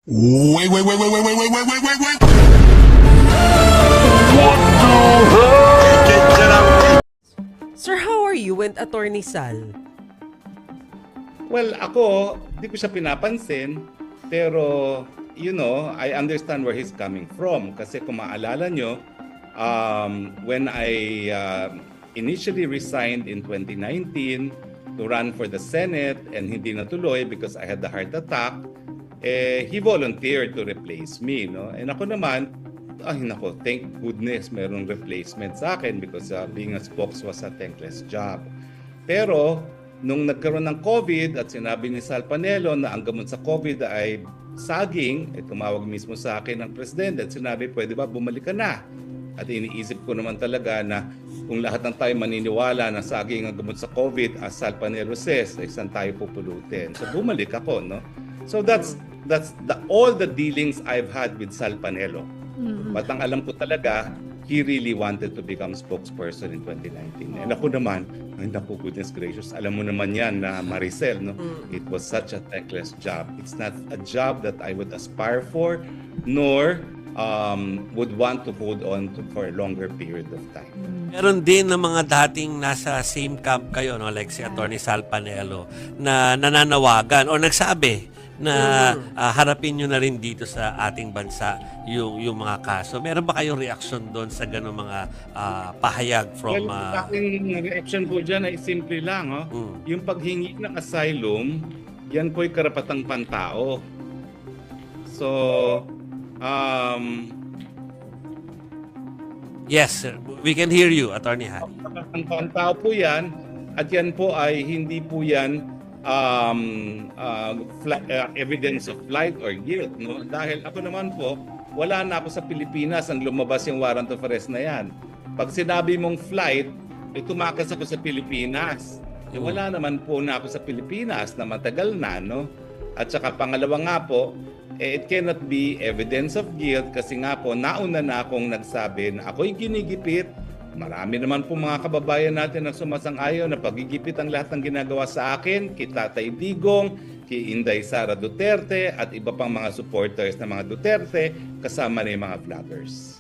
Wait. Sir, how are you and Attorney Sal? Well, ako, di ko siya pinapansin, pero, I understand where he's coming from. Kasi kung maalala nyo, when I initially resigned in 2019 to run for the Senate and hindi natuloy because I had the heart attack, he volunteered to replace me. No? And ako naman, thank goodness merong replacement sa akin because being a spokes was a thankless job. Pero, nung nagkaroon ng COVID at sinabi ni Sal Panelo na ang gamot sa COVID ay saging, tumawag mismo sa akin ng presidente at sinabi, pwede ba bumalik ka na? At iniisip ko naman talaga na kung lahat ng tayo maniniwala na saging ang gamot sa COVID, as Sal Panelo says, saan tayo pupulutin? So bumalik ako, no? So that's all the dealings I've had with Sal Panelo. But ang alam ko talaga, he really wanted to become spokesperson in 2019. And ako naman, ay naku, goodness gracious, alam mo naman yan na Maricel, no? It was such a thankless job. It's not a job that I would aspire for, nor would want to hold on to for a longer period of time. Meron din ng mga dating nasa same camp kayo, no? Like si Attorney Sal Panelo, na nananawagan o nagsabi na harapin nyo na rin dito sa ating bansa yung mga kaso. Meron ba kayong reaksyon doon sa gano'ng mga pahayag from... Well, aking reaction po dyan ay simple lang. Yung paghingi ng asylum, yan po'y karapatang pantao. So, yes, sir. We can hear you, Attorney Harry. karapatang pantao po yan at yan po ay hindi po yan evidence of flight or guilt, no? Dahil ako naman po, wala na ako sa Pilipinas ang lumabas yung warrant of arrest na yan. Pag sinabi mong flight, tumakas ako sa Pilipinas. Wala naman po na ako sa Pilipinas na matagal na, no? At saka pangalawa nga po, it cannot be evidence of guilt kasi nga po, nauna na akong nagsabi na ako'y ginigipit. Marami naman po mga kababayan natin na sumasang-ayon na pagigipit ang lahat ng ginagawa sa akin, kay Tatay Digong, kay Inday Sara Duterte at iba pang mga supporters ng mga Duterte kasama na yung mga vloggers.